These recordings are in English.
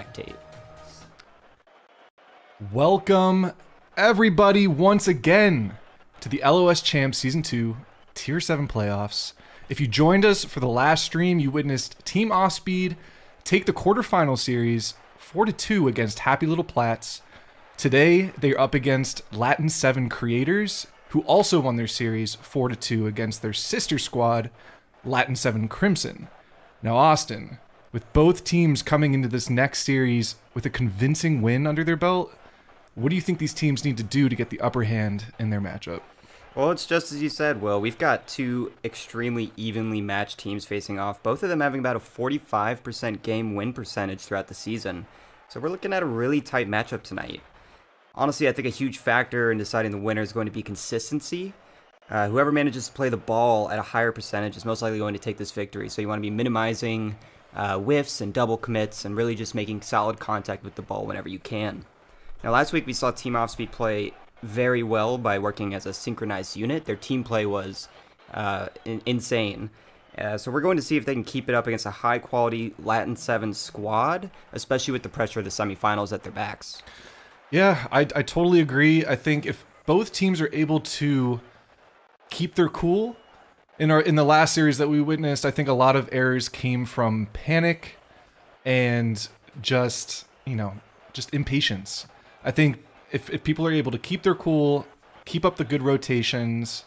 spectate. Welcome, everybody, once again to the LOS Champs Season 2 Tier 7 Playoffs. If you joined us for the last stream, you witnessed Team Offspeed take the quarterfinal series 4-2 against Happy Little Plats. Today, they're up against Latin 7 Creators, who also won their series 4-2 against their sister squad, Latin 7 Crimson. Now, Austin, with both teams coming into this next series with a convincing win under their belt, what do you think these teams need to do to get the upper hand in their matchup? Well, it's just as you said, Will. We've got two extremely evenly matched teams facing off, both of them having about a 45% game win percentage throughout the season. So we're looking at a really tight matchup tonight. Honestly, I think a huge factor in deciding the winner is going to be consistency. Whoever manages to play the ball at a higher percentage is most likely going to take this victory. So you want to be minimizing whiffs and double commits and really just making solid contact with the ball whenever you can. Now, last week we saw Team Offspeed play very well by working as a synchronized unit. Their team play was insane. So we're going to see if they can keep it up against a high-quality Latin 7 squad, especially with the pressure of the semifinals at their backs. Yeah, I totally agree. I think if both teams are able to keep their cool, in the last series that we witnessed, I think a lot of errors came from panic and just impatience. I think if people are able to keep their cool, keep up the good rotations,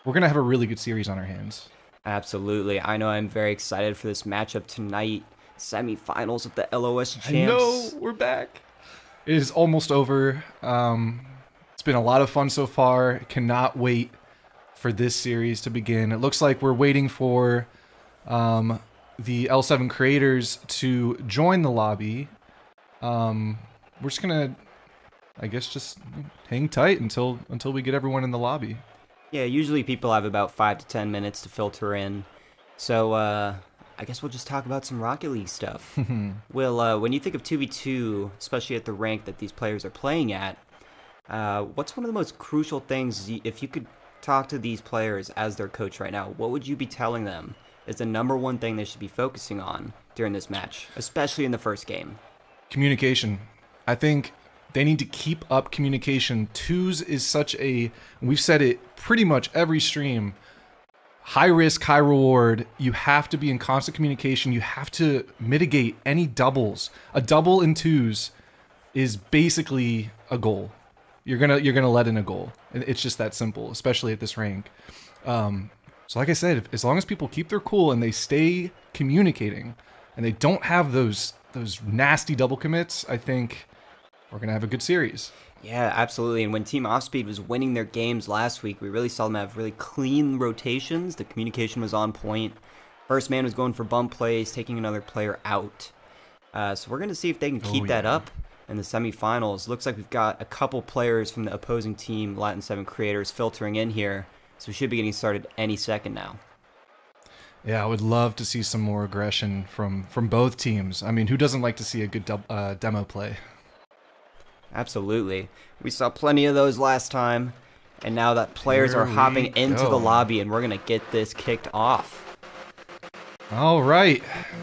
we're going to have a really good series on our hands. Absolutely. I know I'm very excited for this matchup tonight. Semifinals of the LOS Champs. I know, we're back. It is almost over. It's been a lot of fun so far. Cannot wait for this series to begin. It looks like we're waiting for the L7 creators to join the lobby. We're just going to, I guess, just hang tight until we get everyone in the lobby. Yeah, usually people have about 5 to 10 minutes to filter in. So, I guess we'll just talk about some Rocket League stuff. Will, when you think of 2v2, especially at the rank that these players are playing at, what's one of the most crucial things, if you could talk to these players as their coach right now, what would you be telling them is the number one thing they should be focusing on during this match, especially in the first game? Communication. I think they need to keep up communication. Twos is such a, we've said it pretty much every stream, high risk, high reward. You have to be in constant communication. You have to mitigate any doubles. A double in twos is basically a goal. You're gonna let in a goal. It's just that simple, especially at this rank. So like I said, as long as people keep their cool and they stay communicating and they don't have those nasty double commits, I think we're going to have a good series. Yeah, absolutely. And when Team Offspeed was winning their games last week, we really saw them have really clean rotations. The communication was on point. First man was going for bump plays, taking another player out. So we're going to see if they can keep that up in the semifinals. Looks like we've got a couple players from the opposing team, Latin 7 Creators, filtering in here. So we should be getting started any second now. Yeah, I would love to see some more aggression from both teams. I mean, who doesn't like to see a good demo play? Absolutely. We saw plenty of those last time, and now that players are hopping into the lobby, and we're going to get this kicked off. All right.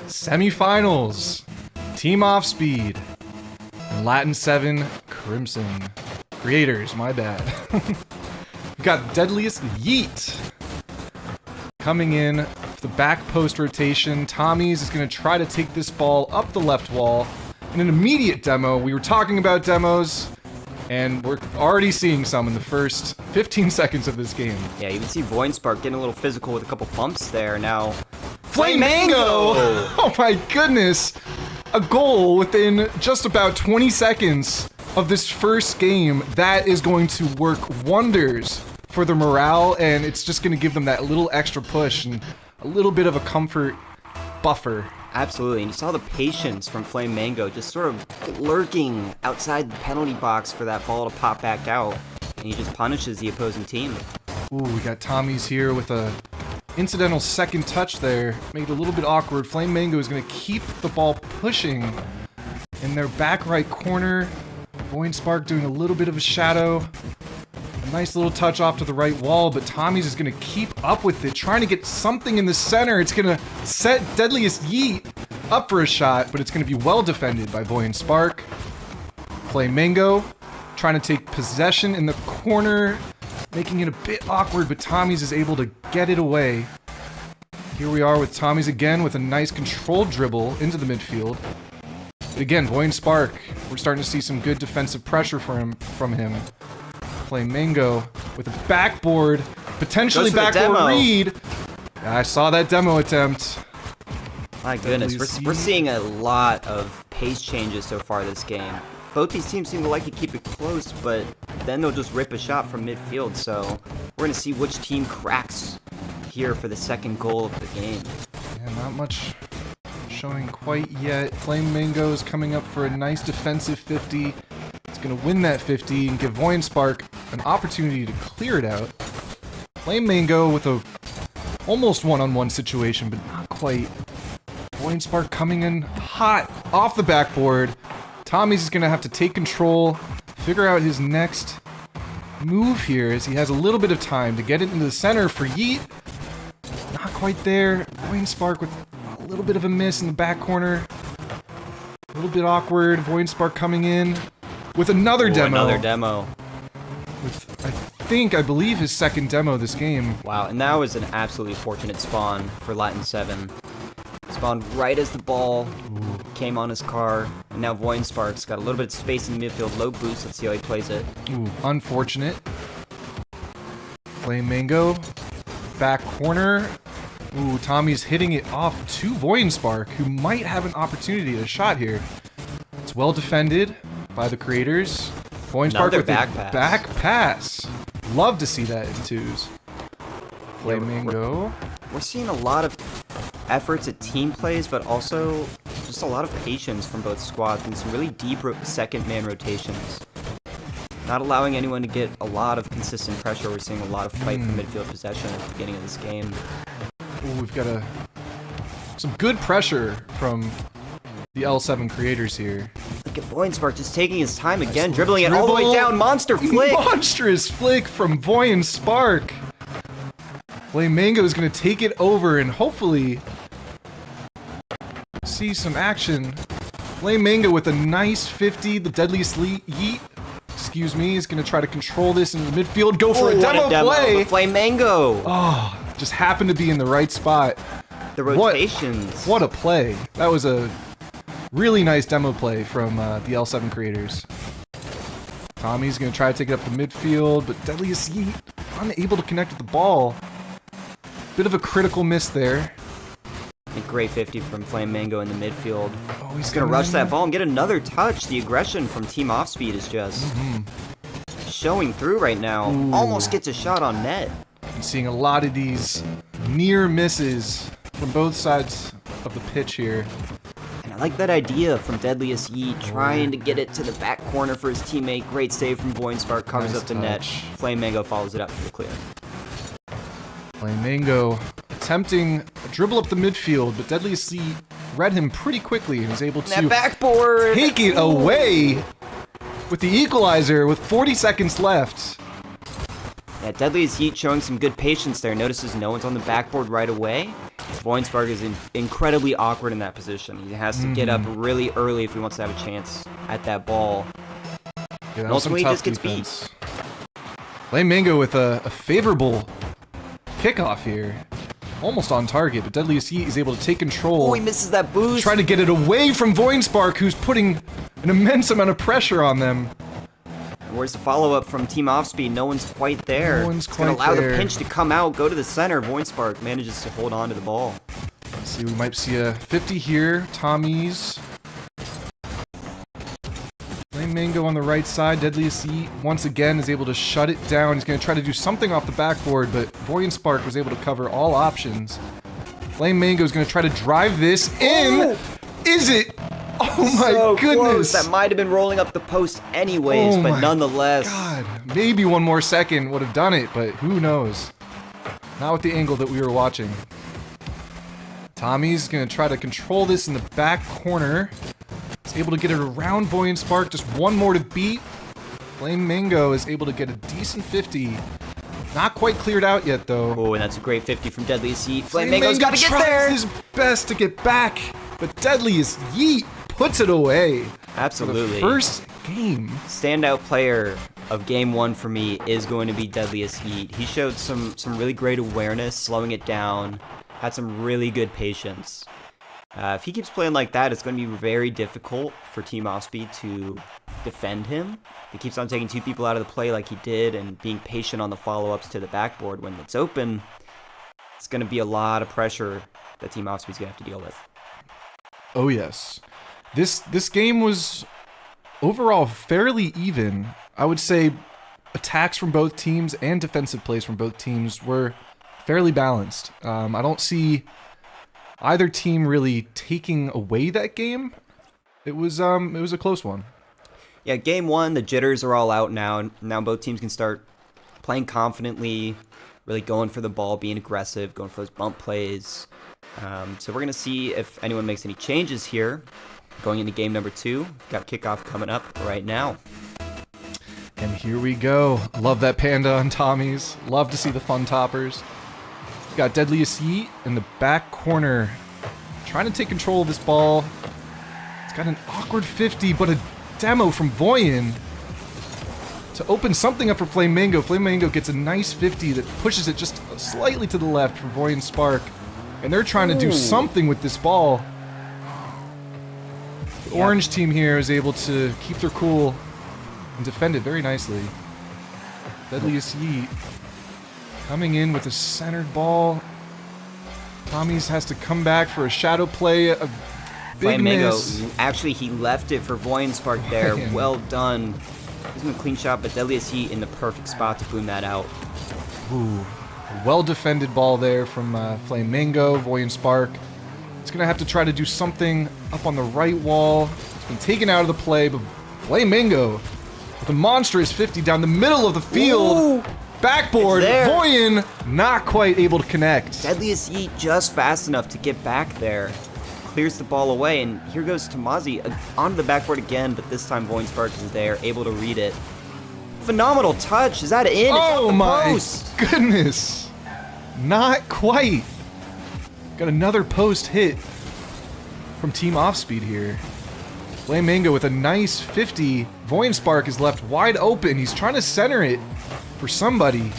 Semifinals. Team Offspeed and Latin 7 Crimson. Creators, my bad. We've got Deadliest Yeet coming in the back post rotation. Tommy's is going to try to take this ball up the left wall. In an immediate demo, we were talking about demos, and we're already seeing some in the first 15 seconds of this game. Yeah, you can see Voinspark getting a little physical with a couple bumps there. Now, Flame Mango! Oh my goodness! A goal within just about 20 seconds of this first game. That is going to work wonders for the morale, and it's just going to give them that little extra push and a little bit of a comfort buffer. Absolutely, and you saw the patience from Flame Mango just sort of lurking outside the penalty box for that ball to pop back out, and he just punishes the opposing team. Ooh, we got Tommy's here with a incidental second touch there. Made it a little bit awkward. Flame Mango is going to keep the ball pushing in their back right corner. Voinspark doing a little bit of a shadow. Nice little touch off to the right wall, but Tommy's is going to keep up with it, trying to get something in the center. It's going to set Deadliest Yeet up for a shot, but it's going to be well defended by Boy and Spark. Flamingo trying to take possession in the corner, making it a bit awkward, but Tommy's is able to get it away. Here we are with Tommy's again with a nice controlled dribble into the midfield. But again, Boy and Spark, we're starting to see some good defensive pressure from him. Flamingo with a backboard, potentially backboard read. Yeah, I saw that demo attempt. My goodness, we're seeing a lot of pace changes so far this game. Both these teams seem to like to keep it close, but then they'll just rip a shot from midfield, so we're going to see which team cracks here for the second goal of the game. Yeah, not much showing quite yet. Flamingo's coming up for a nice defensive 50. It's going to win that 50 and give Voy and Spark an opportunity to clear it out. Flamingo with a almost one-on-one situation, but not quite. Voy and Spark coming in hot off the backboard. Tommy's is going to have to take control, figure out his next move here as he has a little bit of time to get it into the center for Yeet. Not quite there. Voy and Spark with a little bit of a miss in the back corner. A little bit awkward. Voy and Spark coming in with another demo. Another demo. With, I believe his second demo this game. Wow, and that was an absolutely fortunate spawn for Latin 7. Spawned right as the ball came on his car, and now Voy and Spark's got a little bit of space in the midfield, low boost. Let's see how he plays it. Ooh, unfortunate. Flamingo, back corner. Ooh, Tommy's hitting it off to Voy and Spark, who might have an opportunity at a shot here. It's well defended by the creators. Voy and Spark with back a pass. back pass. Love to see that in twos. Flamingo. We're seeing a lot of efforts at team plays, but also just a lot of patience from both squads and some really deep second man rotations. Not allowing anyone to get a lot of consistent pressure. We're seeing a lot of fight for midfield possession at the beginning of this game. Ooh, we've got some good pressure from the L7 creators here. Look at Voy and Spark just taking his time again, dribbling it all the way down. Monster flick! Monstrous flick from Voy and Spark. Flamingo is going to take it over and hopefully see some action. Flamingo with a nice 50. The deadliest yeet, excuse me, is going to try to control this in the midfield. Go for a demo play. Flamingo. Oh, just happened to be in the right spot. The rotations. What a play. That was a really nice demo play from the L7 creators. Tommy's going to try to take it up the midfield, but deadliest yeet unable to connect with the ball. Bit of a critical miss there. A great 50 from Flamingo in the midfield. Oh, he's going to rush that ball and get another touch. The aggression from Team Offspeed is just showing through right now. Ooh. Almost gets a shot on net. I'm seeing a lot of these near misses from both sides of the pitch here. And I like that idea from Deadliest Yeet, trying to get it to the back corner for his teammate. Great save from Voy and Spark, covers Nice up the net. touch. Flamingo follows it up for the clear. Flamingo attempting a dribble up the midfield, but Deadliest Yeet read him pretty quickly and was able That to backboard! take it away with the equalizer with 40 seconds left. Yeah, Deadliest Yeet showing some good patience there. Notices no one's on the backboard right away. Voy and Spark is incredibly awkward in that position. He has to get up really early if he wants to have a chance at that ball. Yeah, that was some Ultimately, he tough just gets defense. Flamingo with a favorable kickoff here. Almost on target, but Deadliest Yeet is able to take control. Oh, he misses that boost. Trying to get it away from Voy and Spark, who's putting an immense amount of pressure on them. Where's the follow-up from Team Offspeed? No one's quite there. No one's It's gonna quite allow there. the pinch to come out, go to the center. Voy and Spark manages to hold on to the ball. Let's see, we might see a 50 here. Tommy's. Flamingo on the right side. Deadliest Yeet once again is able to shut it down. He's going to try to do something off the backboard, but Voy and Spark was able to cover all options. Flamingo is going to try to drive this in. Oh! Is it? Oh my So goodness. close. That might have been rolling up the post anyways, Oh but my nonetheless. God, maybe one more second would have done it, but who knows? Not with the angle that we were watching. Tommy's going to try to control this in the back corner. He's able to get it around Voy and Spark. Just one more to beat. Flamingo is able to get a decent 50. Not quite cleared out yet, though. Oh, and that's a great 50 from Deadliest Yeet. Flamingo's got to get tries there. his best to get back. but Deadliest Yeet puts it away. Absolutely. For the first game. Standout player of game one for me is going to be Deadliest Yeet. He showed some really great awareness, slowing it down, had some really good patience. If he keeps playing like that, it's going to be very difficult for Team Offspeed to defend him. If he keeps on taking 2 people out of the play like he did and being patient on the follow-ups to the backboard when it's open, it's going to be a lot of pressure that Team Offspeed's going to have to deal with. Oh, yes. This game was overall fairly even. I would say attacks from both teams and defensive plays from both teams were fairly balanced. I don't see either team really taking away that game. It was a close one. Yeah, game one, the jitters are all out now. Now both teams can start playing confidently, really going for the ball, being aggressive, going for those bump plays. So we're going to see if anyone makes any changes here. Going into game number 2, we've got kickoff coming up right now. And here we go. Love that panda on Tommy's. Love to see the fun toppers. Got Deadliest Yeet in the back corner, trying to take control of this ball. It's got an awkward 50, but a demo from Voyen to open something up for Flame Mango. Flame Mango gets a nice 50 that pushes it just slightly to the left for Voyen Spark. And they're trying to do something with this ball. The orange team here is able to keep their cool and defend it very nicely. Deadliest Yeet coming in with a centered ball. Tommy's has to come back for a shadow play. A big Flame Mango, miss. actually he left it for Voyen Spark there. Man. Well done. This is a clean shot, but Deadliest Yeet in the perfect spot to boom that out. Ooh, a well-defended ball there from Flame Mango. Voyen Spark. It's going to have to try to do something up on the right wall. It's been taken out of the play, but Flame Mango with a monstrous 50 down the middle of the field. Ooh. Backboard, It's there. Voyen not quite able to connect. Deadliest Yeet just fast enough to get back there. Clears the ball away, and here goes Tamazi onto the backboard again, but this time Voyen Spark is there, able to read it. Phenomenal touch. Is that in? It's off Oh the my post. goodness. Not quite. Got another post hit from Team Offspeed here. Flame Mango with a nice 50. Voyen Spark is left wide open. He's trying to center it for somebody.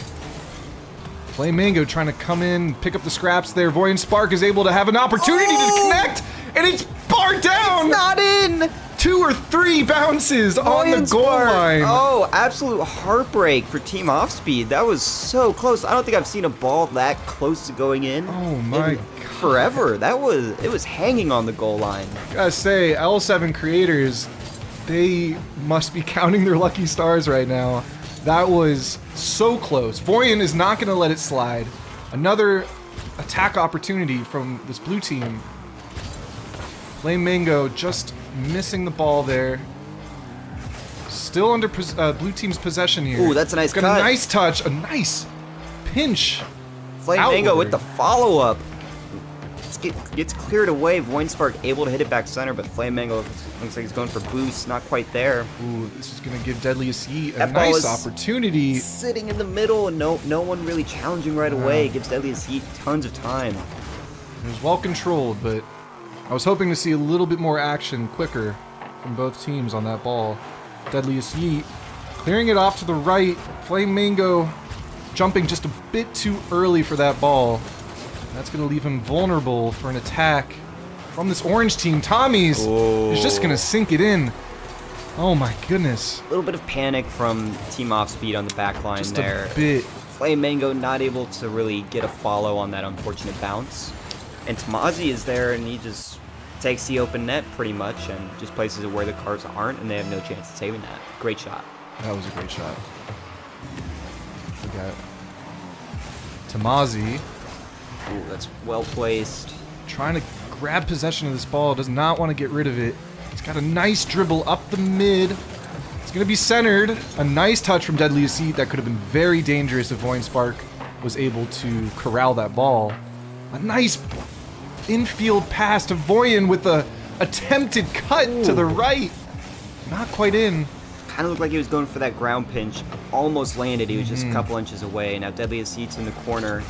Flame Mango trying to come in, pick up the scraps there. Voyen Spark is able to have an opportunity to connect, and it's barred down! Not in! 2 or 3 bounces on the Voyen goal Spark. line. Oh, absolute heartbreak for Team Offspeed. That was so close. I don't think I've seen a ball that close to going in. Oh my in forever. It was hanging on the goal line. Gotta say, L7 creators, they must be counting their lucky stars right now. That was so close. Voyen is not going to let it slide. Another attack opportunity from this blue team. Flame Mango just missing the ball there. Still under blue team's possession here. Ooh, that's a nice Got cut. a nice touch, a nice pinch. Flame Mango with outward. the follow-up. Gets cleared away. Voyen Spark able to hit it back center, but Flame Mango looks like he's going for boost. Not quite there. Ooh, this is going to give Deadliest Yeet a That ball nice is opportunity. Sitting in the middle and no one really challenging right away. Gives Deadliest Heat tons of time. It was well controlled, but I was hoping to see a little bit more action quicker from both teams on that ball. Deadliest Yeet clearing it off to the right. Flame Mango jumping just a bit too early for that ball. That's going to leave him vulnerable for an attack from this orange team. Tommy's is just going to sink it in. Oh my goodness. A little bit of panic from Team Offspeed on the back line Just there. a bit. Flame Mango not able to really get a follow on that unfortunate bounce. And Tamazi is there, and he just takes the open net pretty much and just places it where the cars aren't, and they have no chance of saving that. Great shot. That was a great shot. We got Tamazi Ooh, that's well placed. trying to grab possession of this ball, does not want to get rid of it. He's got a nice dribble up the mid. It's going to be centered. A nice touch from Deadliest Yeet that could have been very dangerous if Voyen Spark was able to corral that ball. A nice infield pass to Voyen with a attempted cut to the right. Not quite in. Kind of looked like he was going for that ground pinch. Almost landed. He was just a couple inches away. Now Deadliest Heat's in the corner.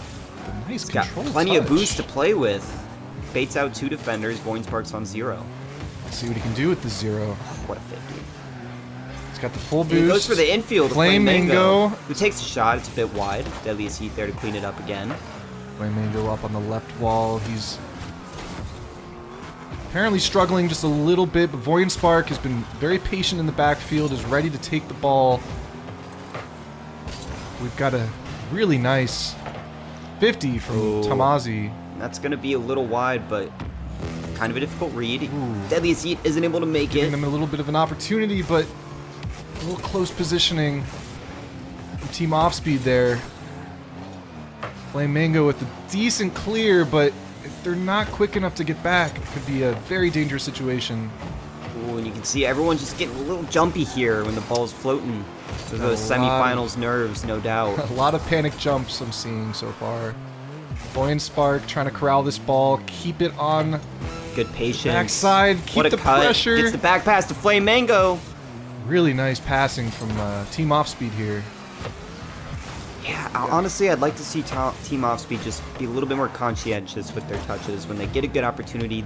Nice Got control plenty of touch. boost to play with. baits out 2 defenders. Voinspark's on 0. Let's see what he can do with the 0. What a 50. He's got the full boost. He goes for the infield. Flame Mango, who takes a shot. It's a bit wide. Deadliest Heat there to clean it up again. Flame Mango up on the left wall. He's apparently struggling just a little bit, but Voinspark has been very patient in the backfield, is ready to take the ball. We've got a really nice 50 from Tamazi. That's going to be a little wide, but kind of a difficult read. Deadliest Heat isn't able to make it. Giving them a little bit of an opportunity, but a little close positioning from Team Offspeed there. Flame Mango with a decent clear, but if they're not quick enough to get back, it could be a very dangerous situation. Ooh, and you can see everyone's just getting a little jumpy here when the ball's floating. So those semifinals nerves, no doubt. A lot of panic jumps I'm seeing so far. Voinspark trying to corral this ball, keep it on good patience. Backside, keep what a the cut. pressure. Gets the back pass to Flame Mango. Really nice passing from Team Offspeed here. Yeah, honestly, I'd like to see Team Offspeed just be a little bit more conscientious with their touches. When they get a good opportunity,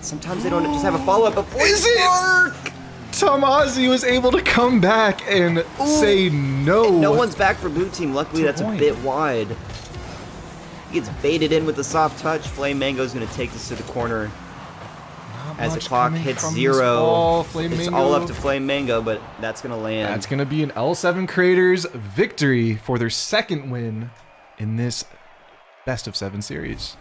sometimes they don't just have a follow-up. But Voinspark! Tamazi was able to come back and say no. And no one's back for blue team. Luckily, that's a bit wide. He gets baited in with the soft touch. Flame Mango's going to take this to the corner. As the clock hits 0, it's all up to Flame Mango, but that's going to land. That's going to be an L7 Creators victory for their second win in this best-of-7 series.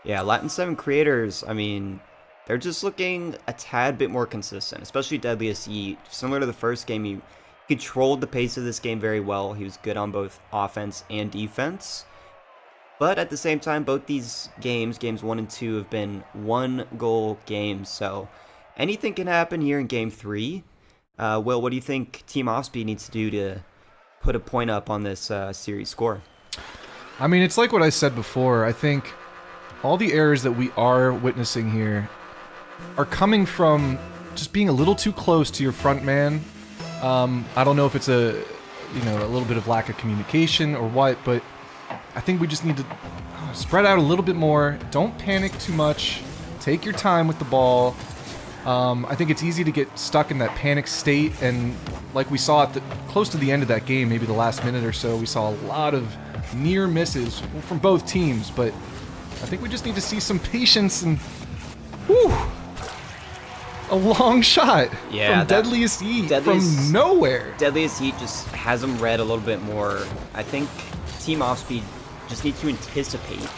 Yeah, Latin 7 Creators, I mean, they're just looking a tad bit more consistent, especially Deadliest Heat. Similar to the first game, he controlled the pace of this game very well. He was good on both offense and defense. But at the same time, both these games 1 and 2, have been 1-goal games. So anything can happen here in Game 3. Will, what do you think Team Offspeed needs to do to put a point up on this series score? I mean, it's like what I said before. I think all the errors that we are witnessing here are coming from just being a little too close to your front man. I don't know if it's a little bit of lack of communication or what, but I think we just need to spread out a little bit more. Don't panic too much. Take your time with the ball. I think it's easy to get stuck in that panic state, and like we saw close to the end of that game, maybe the last minute or so, we saw a lot of near misses from both teams, but I think we just need to see some patience and a long shot from Deadliest Heat from nowhere. Deadliest Heat just has them read a little bit more. I think Team Offspeed just needs to anticipate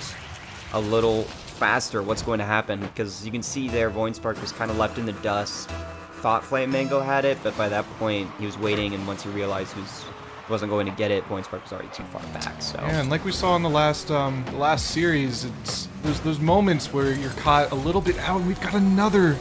a little faster what's going to happen, because you can see there Voinspark was kind of left in the dust. Thought Flame Mango had it, but by that point he was waiting, and once he realized he wasn't going to get it, Voinspark was already too far back. So yeah, and like we saw in the last series, it's those moments where you're caught a little bit out, and we've got another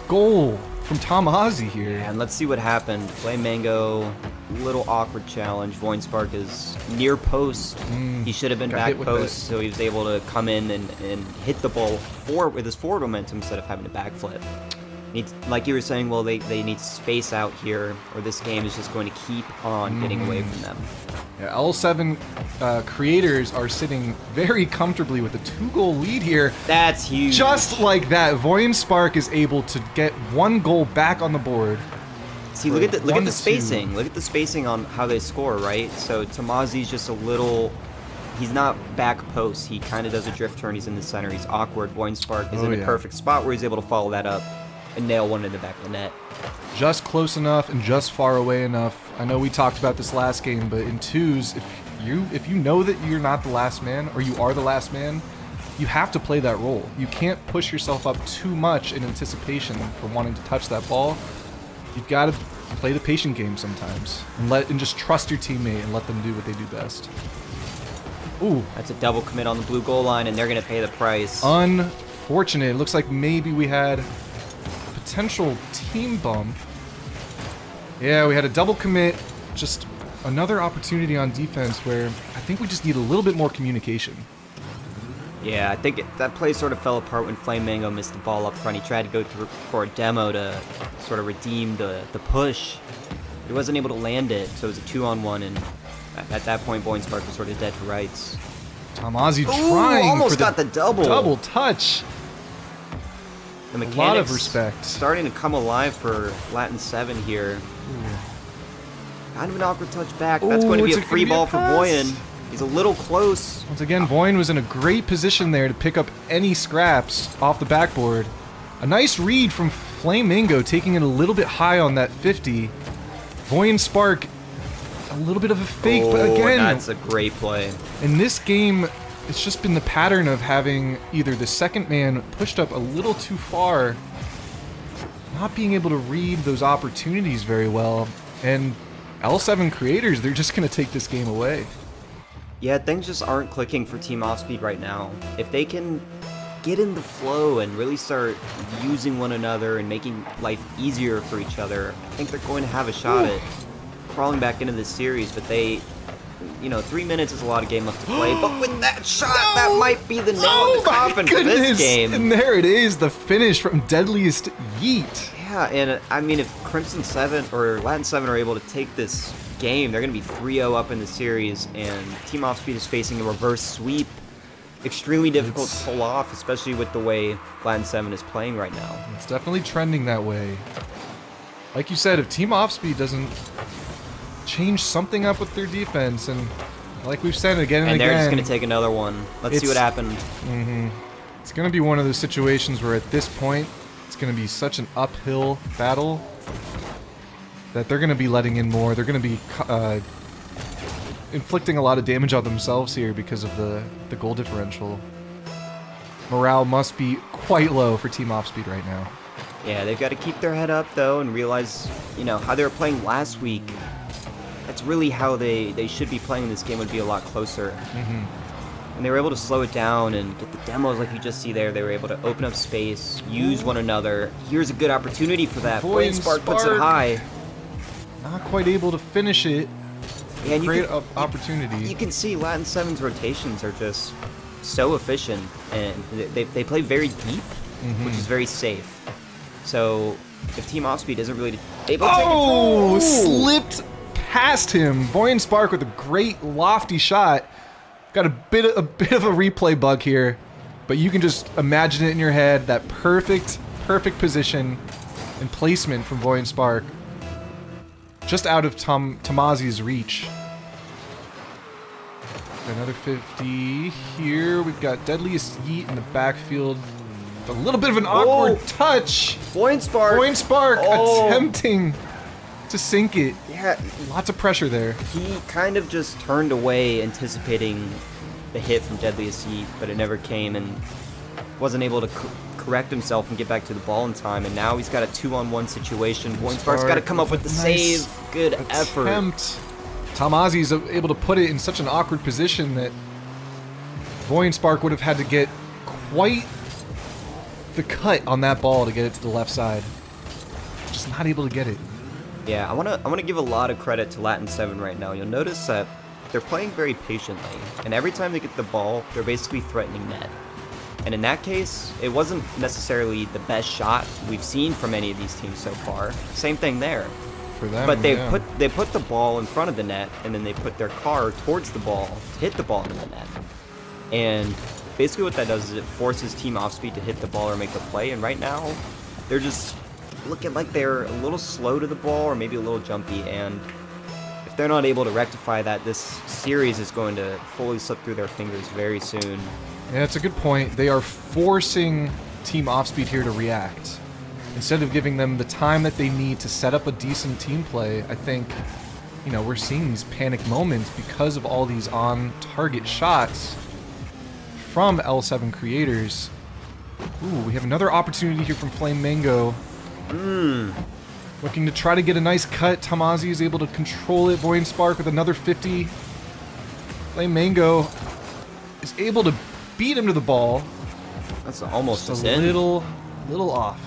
goal from Tamazi here. Yeah, and let's see what happened. Flame Mango, little awkward challenge. Voinspark is near post. He should have been back post, so he was able to come in and hit the ball with his forward momentum instead of having to backflip. Like you were saying, well, they need space out here, or this game is just going to keep on getting away from them. Yeah, L7 Creators are sitting very comfortably with a 2-goal lead here. That's huge. Just like that, Voinspark is able to get 1 goal back on the board. See, look at the spacing. Look at the spacing on how they score, right? So Tamazi's just a little. He's not back post. He kind of does a drift turn. He's in the center. He's awkward. Voinspark is in a perfect spot where he's able to follow that up and nail one in the back of the net. Just close enough and just far away enough. I know we talked about this last game, but in twos, if you know that you're not the last man, or you are the last man, you have to play that role. You can't push yourself up too much in anticipation for wanting to touch that ball. You've got to play the patient game sometimes, and just trust your teammate and let them do what they do best. Ooh, that's a double commit on the blue goal line, and they're going to pay the price. Unfortunate. It looks like maybe we had a potential team bump. Yeah, we had a double commit. Just another opportunity on defense where I think we just need a little bit more communication. Yeah, I think that play sort of fell apart when Flame Mango missed the ball up front. He tried to go through for a demo to sort of redeem the push. He wasn't able to land it, so it was a 2-on-1, and at that point, Voinspark was sort of dead to rights. Tomazzi Ooh, trying almost for the got the double. double touch. The mechanics lot of respect. starting to come alive for Latin 7 here. Kind of an awkward touch back. That's going to be it's a free gonna be a ball for pass. Boyan. He's a little close. Once again, Boyan was in a great position there to pick up any scraps off the backboard. A nice read from Flamingo, taking it a little bit high on that 50. Boyan Spark, a little bit of a fake, but again, that's a great play. in this game, it's just been the pattern of having either the second man pushed up a little too far, not being able to read those opportunities very well, and L7 creators, they're just going to take this game away. Yeah, things just aren't clicking for Team Offspeed right now. If they can get in the flow and really start using one another and making life easier for each other, I think they're going to have a shot at crawling back into this series, but they... 3 minutes is a lot of game left to play, but with that shot, that might be the nail in the coffin for this game. And there it is, the finish from Deadliest Yeet. Yeah, and I mean, if Crimson 7 or Latin 7 are able to take this game, they're going to be 3-0 up in the series, and Team Offspeed is facing a reverse sweep. Extremely difficult to pull off, especially with the way Latin 7 is playing right now. It's definitely trending that way. Like you said, if Team Offspeed doesn't change something up with their defense, and like we've said again and again, they're just going to take another one. Let's see what happened. It's going to be one of those situations where at this point, it's going to be such an uphill battle that they're going to be letting in more. They're going to be inflicting a lot of damage on themselves here because of the goal differential. Morale must be quite low for Team Offspeed right now. Yeah, they've got to keep their head up, though, and realize, how they were playing last week. That's really how they should be playing this game, would be a lot closer. And they were able to slow it down and get the demos like you just see there. They were able to open up space, use one another. Here's a good opportunity for that. Boyan Spark puts it high. Not quite able to finish it. Yeah, and great opportunity. You can see Latin 7's rotations are just so efficient, and they play very deep, which is very safe. So if Team Offspeed isn't really able to take it through, slipped past him. Boyan Spark with a great lofty shot. Got a bit of a replay bug here, but you can just imagine it in your head. That perfect position and placement from Boyan Spark, just out of Tomazzi's reach. Another 50 here. We've got Deadliest Yeet in the backfield. A little bit of an awkward touch. Boyan Spark attempting to sink it. Yeah, Lots of pressure there. he kind of just turned away, anticipating the hit from Deadliest Heat, but it never came, and wasn't able to correct himself and get back to the ball in time. And now he's got a 2-on-1 situation. Boyan Spark's got to come up with the save. Good effort. Tomazzi's able to put it in such an awkward position that Boyan Spark would have had to get quite the cut on that ball to get it to the left side. Just not able to get it. Yeah, I wanna give a lot of credit to Latin 7 right now. You'll notice that they're playing very patiently, and every time they get the ball, they're basically threatening net. And in that case, it wasn't necessarily the best shot we've seen from any of these teams so far. Same thing there. For them, But they put the ball in front of the net, and then they put their car towards the ball to hit the ball into the net. And basically what that does is it forces Team Offspeed to hit the ball or make a play, and right now, they're just looking like they're a little slow to the ball or maybe a little jumpy, and if they're not able to rectify that, this series is going to fully slip through their fingers very soon. Yeah, that's a good point. They are forcing Team Offspeed here to react. Instead of giving them the time that they need to set up a decent team play, I think, we're seeing these panic moments because of all these on-target shots from L7 creators. Ooh, we have another opportunity here from Flame Mango. Looking to try to get a nice cut. Tomazzi is able to control it. Boyan Spark with another 50. Flame Mango is able to beat him to the ball. That's almost Just a a sin. little off.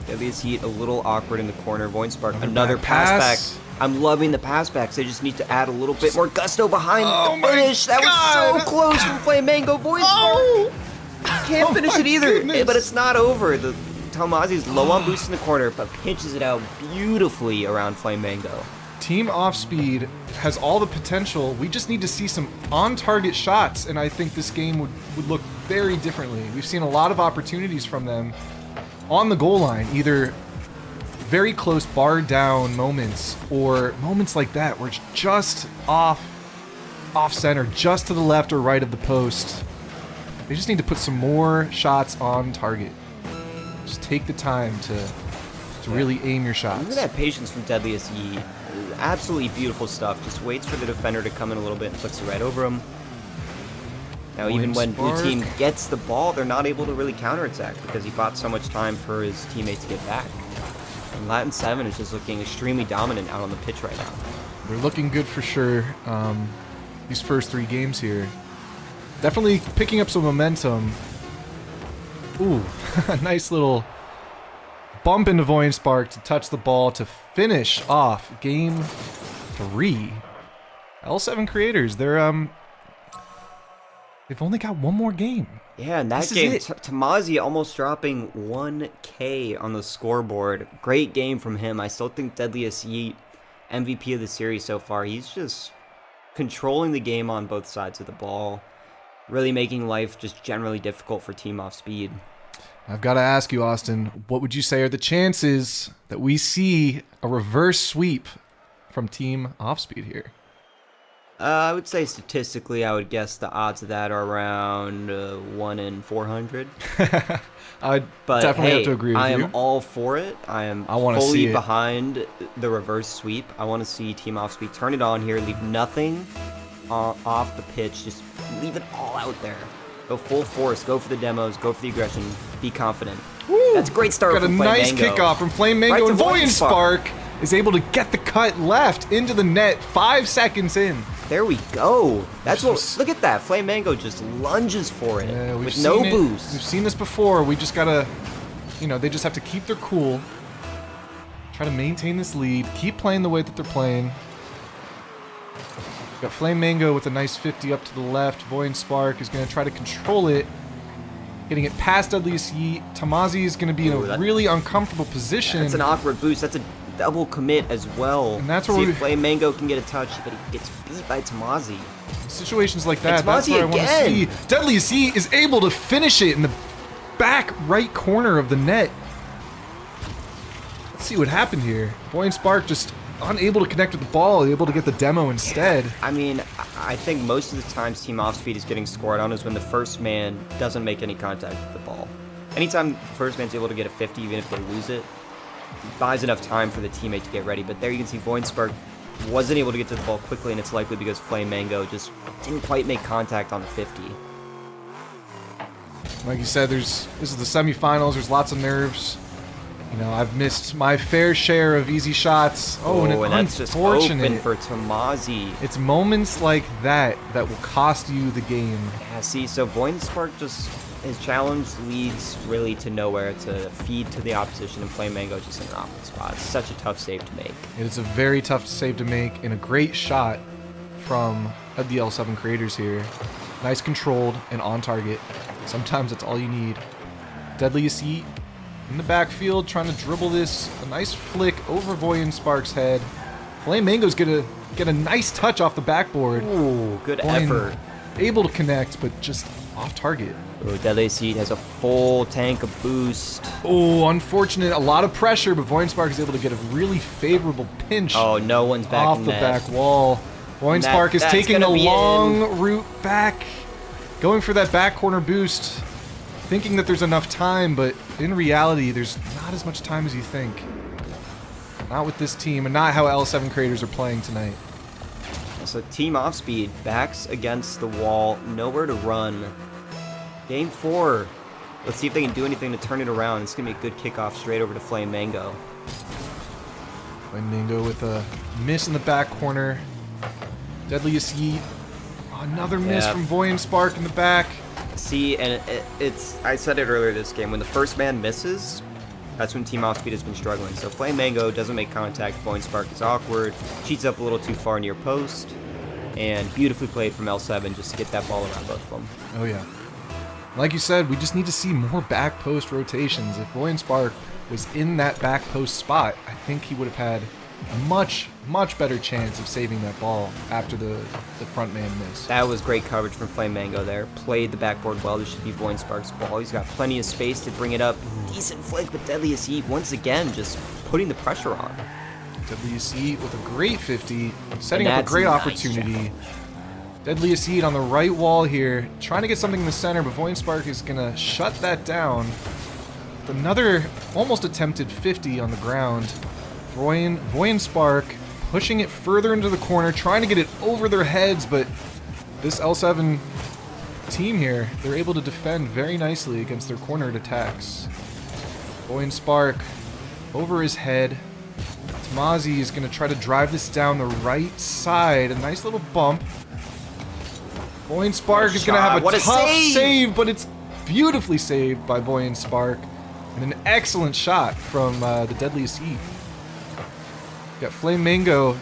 Deadliest Heat a little awkward in the corner. Boyan Spark, Another another back pass pass. back. I'm loving the pass backs. They just need to add a little bit more gusto behind the my finish. That God. was so close from Flame Mango. Boyan Spark can't finish my it either, goodness. but it's not over. The Tomazzi's low on boost in the corner, but pinches it out beautifully around Flame Mango. Team Offspeed has all the potential. We just need to see some on-target shots, and I think this game would look very differently. We've seen a lot of opportunities from them on the goal line, either very close bar down moments or moments like that where it's just off center, just to the left or right of the post. They just need to put some more shots on target. Just take the time to really aim your shots. Look at that patience from Deadliest Yi. Absolutely beautiful stuff. Just waits for the defender to come in a little bit and flicks it right over him. Now, even when blue team gets the ball, they're not able to really counterattack because he bought so much time for his teammates to get back. And Latin 7 is just looking extremely dominant out on the pitch right now. They're looking good for sure. These first 3 games here. Definitely picking up some momentum. Ooh, nice little bump into Voinspark to touch the ball to finish off game 3. L7 creators, they've only got one more game. Yeah, and that game, Tamazi almost dropping 1K on the scoreboard. Great game from him. I still think Deadliest Yeet, MVP of the series so far. He's just controlling the game on both sides of the ball, really making life just generally difficult for Team Offspeed. I've got to ask you, Austin, what would you say are the chances that we see a reverse sweep from Team Offspeed here? I would say statistically, I would guess the odds of that are around 1 in 400. I'd but definitely hey, have to agree with I you. am all for it. I wanna see fully it. behind the reverse sweep. I want to see Team Offspeed turn it on here, leave nothing off the pitch, just leave it all out there. Go full force, go for the demos, go for the aggression, be confident. Woo! That's a great start Got a from Flame nice Mango. kickoff from Flame Mango, Right and to Voinspark is able to get the cut left into the net 5 seconds in. There we go. That's what. Look at that. Flame Mango just lunges for it with no boost. We've seen this before. We just gotta, they just have to keep their cool, try to maintain this lead, keep playing the way that they're playing. Got Flame Mango with a nice 50 up to the left. Voinspark is going to try to control it. Getting it past Deadliest Yeet. Tamazi is going to be in a really uncomfortable position. That's an awkward boost. That's a double commit as well. And that's where See if Flame Mango can get a touch, but he gets beat by Tamazi. Situations like that, And that's Tamazi where I want to see. again. Deadliest Yeet is able to finish it in the back right corner of the net. Let's see what happened here. Voinspark just unable to connect with the ball, able to get the demo instead. I mean, I think most of the times Team Offspeed is getting scored on is when the first man doesn't make any contact with the ball. Anytime the first man's able to get a 50, even if they lose it, buys enough time for the teammate to get ready. But there you can see Voinspark wasn't able to get to the ball quickly, and it's likely because Flame Mango just didn't quite make contact on the 50. Like you said, this is the semifinals. There's lots of nerves. I've missed my fair share of easy shots. And and that's just open for Tamazi. It's moments like that that will cost you the game. Yeah, see, so Voinspark just, his challenge leads really to nowhere to feed to the opposition, and Flame Mango just in an awkward spot. It's such a tough save to make. It is a very tough save to make, and a great shot from the L7 creators here. Nice controlled and on target. Sometimes that's all you need. Deadliest Yeet in the backfield, trying to dribble this. A nice flick over Voinspark's head. Flame Mango's gonna get a nice touch off the backboard. Ooh, good effort. Able to connect, but just off target. Oh, Deadliest Yeet has a full tank of boost. Oh, unfortunate. A lot of pressure, but Voinspark is able to get a really favorable pinch. Oh, no one's back off in the net. back wall. Voinspark is taking a long route back, going for that back corner boost, thinking that there's enough time, but in reality, there's not as much time as you think. Not with this team, and not how L7 creators are playing tonight. So Team Offspeed backs against the wall, nowhere to run. Game 4. Let's see if they can do anything to turn it around. It's going to be a good kickoff straight over to Flame Mango. Flame Mango with a miss in the back corner. Deadliest Yeet. Another miss from Voinspark in the back. See, and I said it earlier this game, when the first man misses, that's when Team Offspeed has been struggling. So Flame Mango doesn't make contact, Voinspark is awkward, cheats up a little too far near post, and beautifully played from L7 just to get that ball around both of them. Oh yeah. Like you said, we just need to see more back post rotations. If Voinspark was in that back post spot, I think he would have had a much better chance of saving that ball after the front man missed. That was great coverage from Flame Mango there. Played the backboard well. This should be Voin Spark's ball. He's got plenty of space to bring it up. Decent flick, but Deadliest Heat once again just putting the pressure on. Deadliest Heat with a great 50, setting And up a that's great a nice opportunity. challenge. Deadliest Heat on the right wall here, trying to get something in the center, but Voin Spark is going to shut that down. With another almost attempted 50 on the ground. Voin Spark pushing it further into the corner, trying to get it over their heads, but this L7 team here, they're able to defend very nicely against their cornered attacks. Voin Spark over his head. Tamazi is going to try to drive this down the right side. A nice little bump. Voin Spark is going to have a tough save, but it's beautifully saved by Voin Spark. And an excellent shot from the Deadliest Heat. Got Flame Mango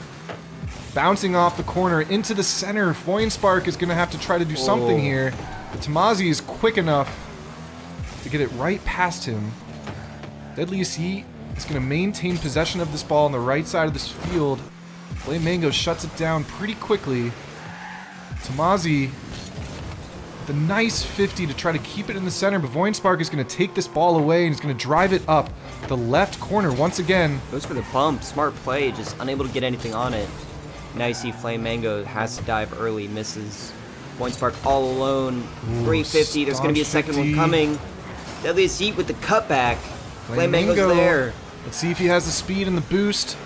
bouncing off the corner into the center. Voin Spark is going to have to try to do something here. But Tamazi is quick enough to get it right past him. Deadliest Heat is going to maintain possession of this ball on the right side of this field. Flame Mango shuts it down pretty quickly. Tamazi with a nice 50 to try to keep it in the center, but Voin Spark is going to take this ball away and he's going to drive it up the left corner once again. Goes for the bump. Smart play. Just unable to get anything on it. Now you see Flame Mango has to dive early. Misses. Voin Spark all alone. 350. There's going to be a second one coming. Deadliest Heat with the cutback. Flame Mango's there. Let's see if he has the speed and the boost.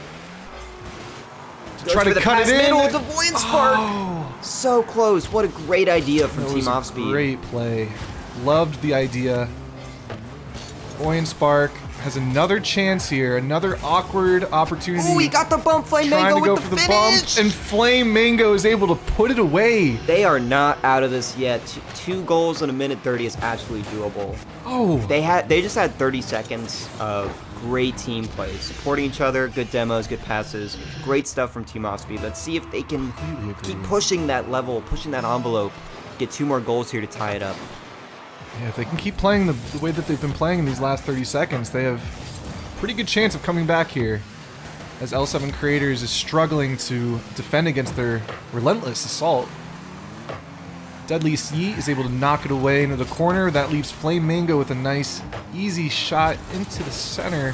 Goes Try for to the cut pass it in. middle to Voin Spark. Oh, So close. What a great idea from that Team was a Offspeed. great play. Loved the idea. Voin Spark has another chance here. Another awkward opportunity. Oh, he got the bump. Flame Trying Mango to go with for the the bump, finish. and Flame Mango is able to put it away. They are not out of this yet. Two goals in a minute 30 is absolutely doable. Oh, They just had 30 seconds of great team play, supporting each other, good demos, good passes, great stuff from Team Offspeed. Let's see if they can Completely agree. keep pushing that level, pushing that envelope, get 2 more goals here to tie it up. yeah, if they can keep playing the way that they've been playing in these last 30 seconds, they have a pretty good chance of coming back here. As L7 Creators is struggling to defend against their relentless assault. Deadliest Heat is able to knock it away into the corner. That leaves Flame Mango with a nice, easy shot into the center.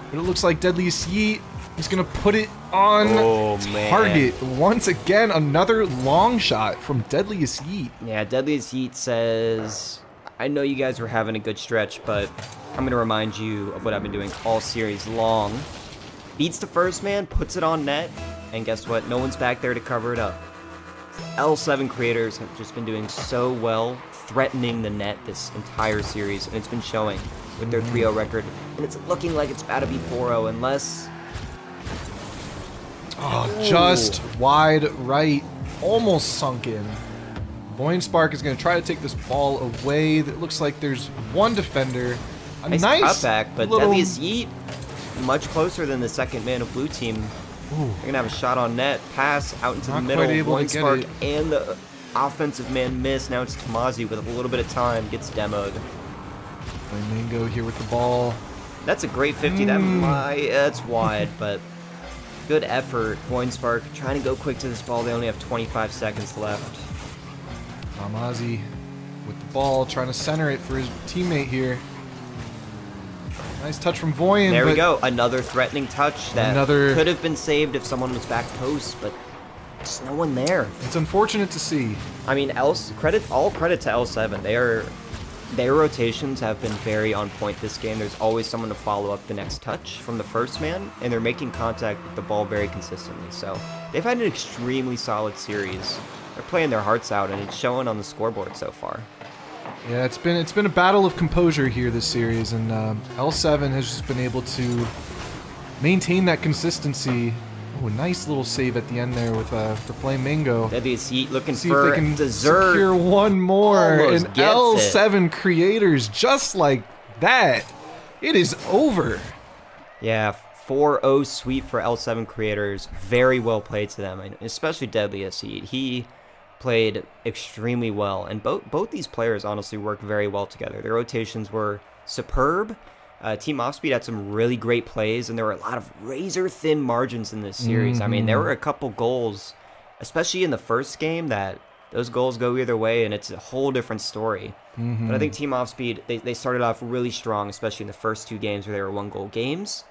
But it looks like Deadliest Heat is going to put it on target. Once again, another long shot from Deadliest Heat. Yeah, Deadliest Heat says, I know you guys were having a good stretch, but I'm going to remind you of what I've been doing all series long. Beats the first man, puts it on net, and guess what? No one's back there to cover it up. L7 Creators have just been doing so well, threatening the net this entire series, and it's been showing with their 3-0 record, and it's looking like it's about to be 4-0 unless... Oh, just wide right, almost sunk in. Voin Spark is going to try to take this ball away. It looks like there's one defender. A nice cutback, but little... Deadliest Heat much closer than the second man of blue team. Ooh. They're going to have a shot on net, pass out into Not the middle. quite able to Voin get Spark it. and the offensive man miss. Now it's Tamazi with a little bit of time, gets demoed. Flame Mango here with the ball. That's a great 50. That's wide, but good effort. Voin Spark trying to go quick to this ball. They only have 25 seconds left. Tamazi with the ball, trying to center it for his teammate here. Nice touch from Voin. There we go. Another threatening touch that Another- could have been saved if someone was back post, but there's no one there. It's unfortunate to see. I mean, all credit to L7. Their rotations have been very on point this game. There's always someone to follow up the next touch from the first man, and they're making contact with the ball very consistently. So they've had an extremely solid series. They're playing their hearts out, and it's showing on the scoreboard so far. Yeah, it's been a battle of composure here this series, and L7 has just been able to maintain that consistency. Oh, a nice little save at the end there with the Flame Mango. Deadliest Heat looking See if for they can dessert. secure one more. Almost And gets L7 Creators, just like that, it is over. Yeah, 4-0 sweep for L7 Creators. Very well played to them, and especially Deadliest Heat. He played extremely well, and both these players honestly worked very well together. Their rotations were superb, Team Offspeed had some really great plays, and there were a lot of razor-thin margins in this series. I mean, there were a couple goals, especially in the first game, that those goals go either way, and it's a whole different story. But I think Team Offspeed, they started off really strong, especially in the first two games where they were one-goal games,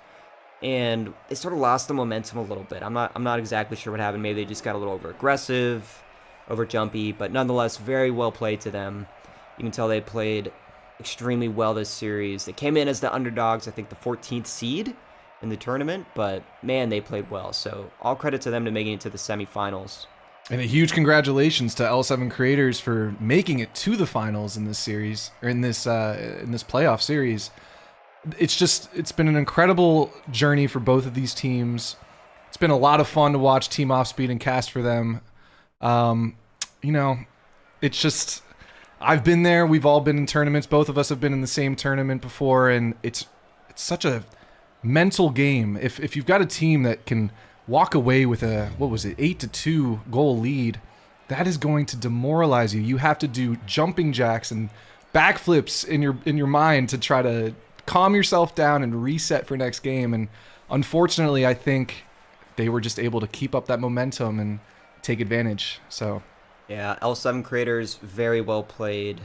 and they sort of lost the momentum a little bit. I'm not exactly sure what happened. Maybe they just got a little over-aggressive, over-jumpy, but nonetheless, very well played to them. You can tell they played extremely well this series. They came in as the underdogs, I think the 14th seed in the tournament, but man, they played well. So all credit to them to making it to the semifinals. And a huge congratulations to L7 Creators for making it to the finals in this series, or in this playoff series. It's been an incredible journey for both of these teams. It's been a lot of fun to watch Team Offspeed and cast for them. It's just, I've been there. We've all been in tournaments. Both of us have been in the same tournament before, and it's such a mental game. If you've got a team that can walk away with a 8-2 goal lead, that is going to demoralize you. You have to do jumping jacks and backflips in your mind to try to calm yourself down and reset for next game. And unfortunately, I think they were just able to keep up that momentum and take advantage. So yeah, L7 Creators, very well played.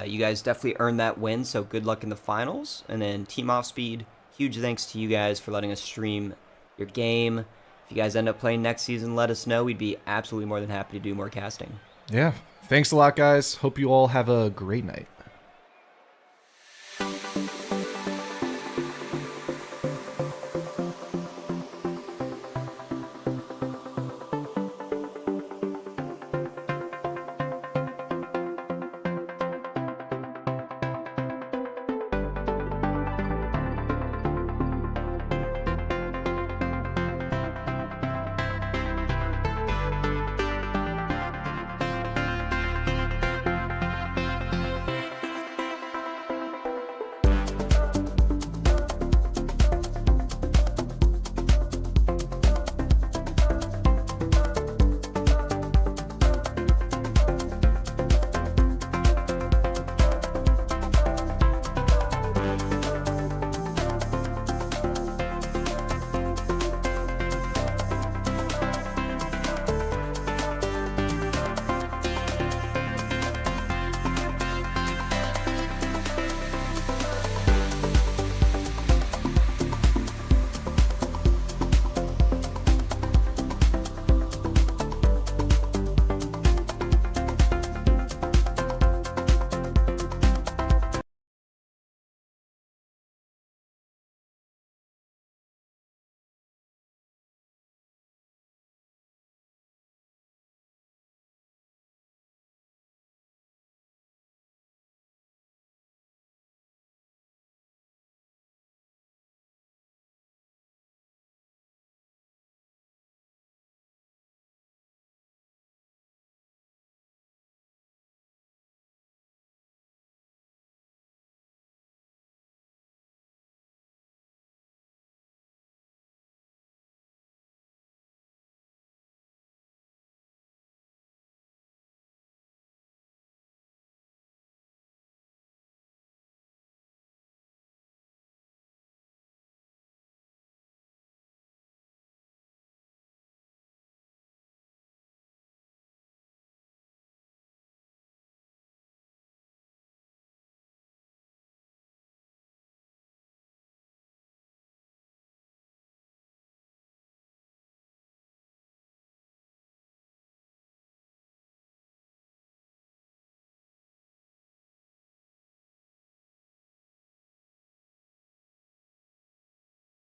You guys definitely earned that win, so good luck in the finals. And then Team Offspeed, huge thanks to you guys for letting us stream your game. If you guys end up playing next season, let us know. We'd be absolutely more than happy to do more casting. Yeah, thanks a lot, guys. Hope you all have a great night.